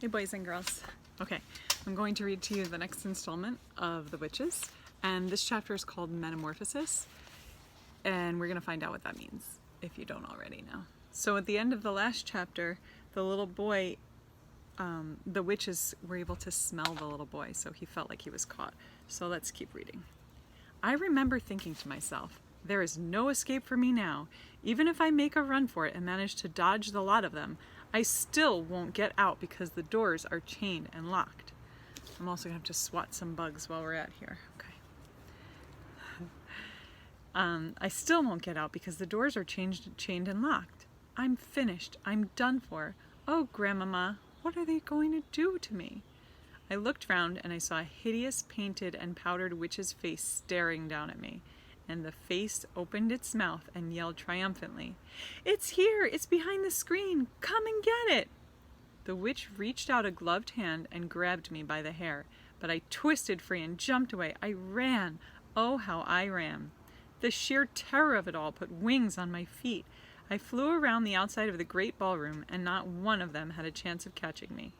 Hey boys and girls. Okay, I'm going to read to you the next installment of The Witches, and this chapter is called Metamorphosis, and we're going to find out what that means, if you don't already know. So at the end of the last chapter, the little boy, the witches were able to smell the little boy, so he felt like he was caught. So let's keep reading. I remember thinking to myself, there is no escape for me now. Even if I make a run for it and manage to dodge the lot of them, I still won't get out because the doors are chained and locked. I'm also going to have to swat some bugs while we're at here. Okay. I still won't get out because the doors are chained and locked. I'm finished. I'm done for. Oh, Grandmama, what are they going to do to me? I looked round and I saw a hideous painted and powdered witch's face staring down at me. And the face opened its mouth and yelled triumphantly, "It's here! It's behind the screen! Come and get it!" The witch reached out a gloved hand and grabbed me by the hair, but I twisted free and jumped away. I ran. Oh, how I ran. The sheer terror of it all put wings on my feet. I flew around the outside of the great ballroom, and not one of them had a chance of catching me.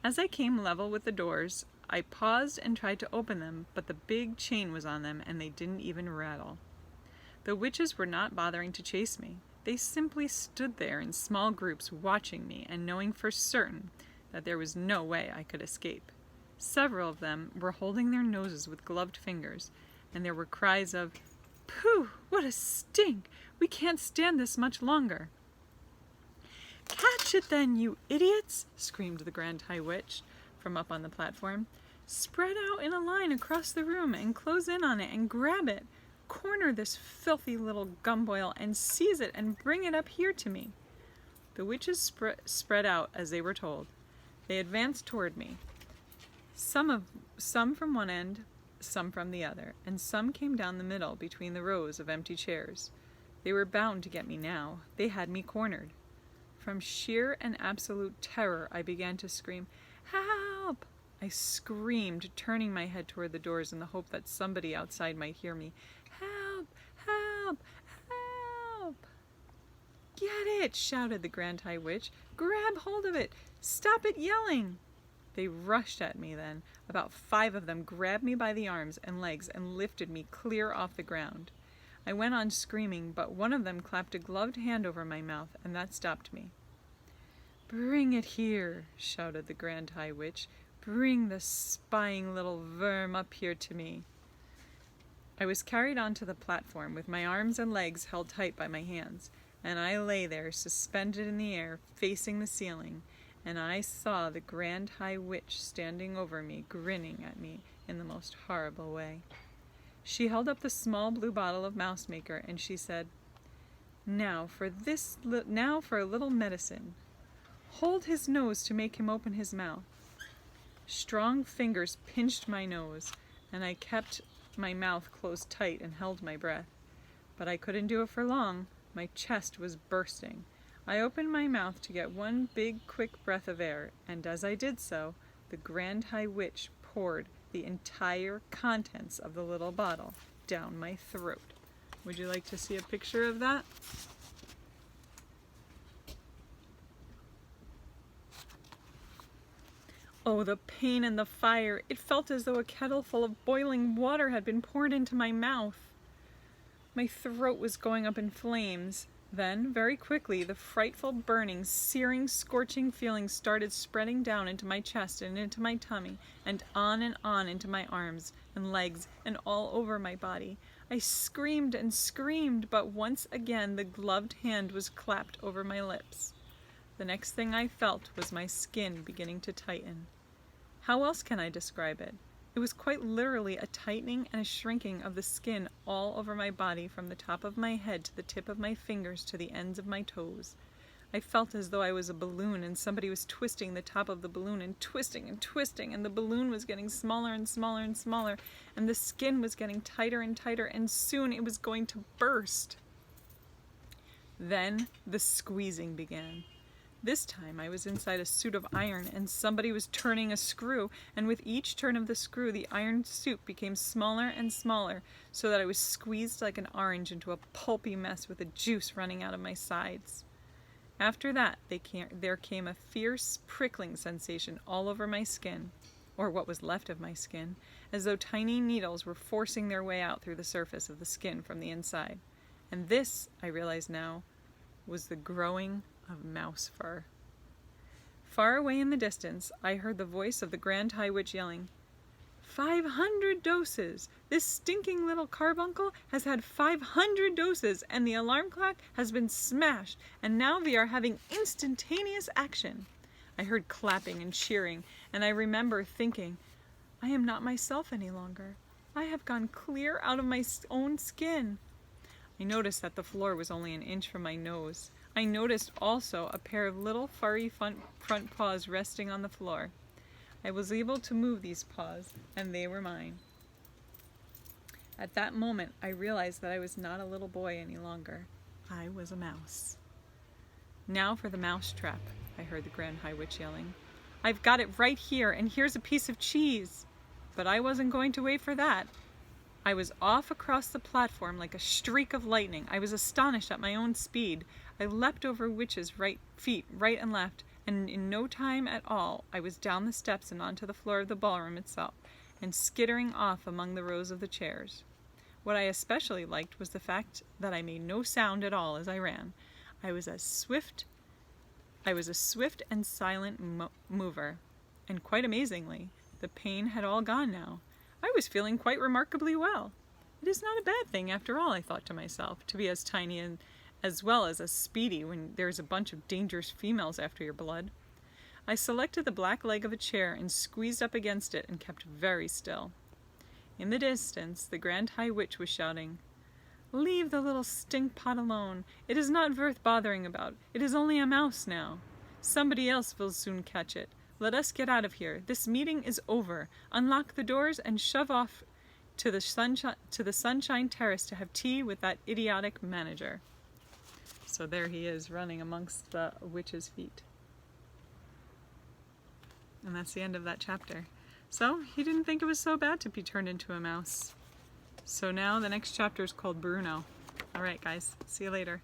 As I came level with the doors, I paused and tried to open them, but the big chain was on them and they didn't even rattle. The witches were not bothering to chase me. They simply stood there in small groups watching me and knowing for certain that there was no way I could escape. Several of them were holding their noses with gloved fingers, and there were cries of, "Pooh, what a stink! We can't stand this much longer." "Catch it then, you idiots!" screamed the Grand High Witch from up on the platform. "Spread out in a line across the room and close in on it and grab it. Corner this filthy little gumboil and seize it and bring it up here to me." The witches spread out as they were told. They advanced toward me. Some from one end, some from the other, and some came down the middle between the rows of empty chairs. They were bound to get me now. They had me cornered. From sheer and absolute terror, I began to scream, "Help!" I screamed, turning my head toward the doors in the hope that somebody outside might hear me. "Help! Help! Help!" "Get it!" shouted the Grand High Witch. "Grab hold of it! Stop it yelling!" They rushed at me then. About 5 of them grabbed me by the arms and legs and lifted me clear off the ground. I went on screaming, but one of them clapped a gloved hand over my mouth, and that stopped me. "Bring it here," shouted the Grand High Witch. "Bring the spying little worm up here to me." I was carried onto the platform with my arms and legs held tight by my hands, and I lay there suspended in the air, facing the ceiling, and I saw the Grand High Witch standing over me, grinning at me in the most horrible way. She held up the small blue bottle of Mouse Maker, and she said, now for a little medicine. Hold his nose to make him open his mouth." Strong fingers pinched my nose, and I kept my mouth closed tight and held my breath. But I couldn't do it for long. My chest was bursting. I opened my mouth to get one big, quick breath of air, and as I did so, the Grand High Witch poured the entire contents of the little bottle down my throat. Would you like to see a picture of that? Oh, the pain and the fire! It felt as though a kettle full of boiling water had been poured into my mouth. My throat was going up in flames. Then, very quickly, the frightful burning, searing, scorching feeling started spreading down into my chest and into my tummy, and on into my arms and legs and all over my body. I screamed and screamed, but once again the gloved hand was clapped over my lips. The next thing I felt was my skin beginning to tighten. How else can I describe it? It was quite literally a tightening and a shrinking of the skin all over my body from the top of my head to the tip of my fingers to the ends of my toes. I felt as though I was a balloon and somebody was twisting the top of the balloon and twisting, and the balloon was getting smaller and smaller and smaller, and the skin was getting tighter and tighter, and soon it was going to burst. Then the squeezing began. This time I was inside a suit of iron, and somebody was turning a screw, and with each turn of the screw the iron suit became smaller and smaller, so that I was squeezed like an orange into a pulpy mess with the juice running out of my sides. After that, there came a fierce prickling sensation all over my skin, or what was left of my skin, as though tiny needles were forcing their way out through the surface of the skin from the inside. And this, I realize now, was the growing of mouse fur. Far away in the distance, I heard the voice of the Grand High Witch yelling, 500 doses! This stinking little carbuncle has had 500 doses, and the alarm clock has been smashed, and now we are having instantaneous action. I heard clapping and cheering, and I remember thinking, I am not myself any longer. I have gone clear out of my own skin. I noticed that the floor was only an inch from my nose. I noticed also a pair of little furry front paws resting on the floor. I was able to move these paws, and they were mine. At that moment, I realized that I was not a little boy any longer. I was a mouse. Now for the mouse trap, I heard the Grand High Witch yelling. I've got it right here, and here's a piece of cheese. But I wasn't going to wait for that. I was off across the platform like a streak of lightning. I was astonished at my own speed. I leapt over Witch's feet, right and left, and in no time at all I was down the steps and onto the floor of the ballroom itself, and skittering off among the rows of the chairs. What I especially liked was the fact that I made no sound at all as I ran. I was a swift and silent mover, and quite amazingly, the pain had all gone now. I was feeling quite remarkably well. It is not a bad thing, after all, I thought to myself, to be as tiny and as well as speedy when there's a bunch of dangerous females after your blood. I selected the black leg of a chair and squeezed up against it and kept very still. In the distance, the Grand High Witch was shouting, Leave the little stinkpot alone. It is not worth bothering about. It is only a mouse now. Somebody else will soon catch it. Let us get out of here. This meeting is over. Unlock the doors and shove off to the Sunshine Terrace to have tea with that idiotic manager. So there he is, running amongst the witch's feet. And that's the end of that chapter. So he didn't think it was so bad to be turned into a mouse. So now the next chapter is called Bruno. All right, guys. See you later.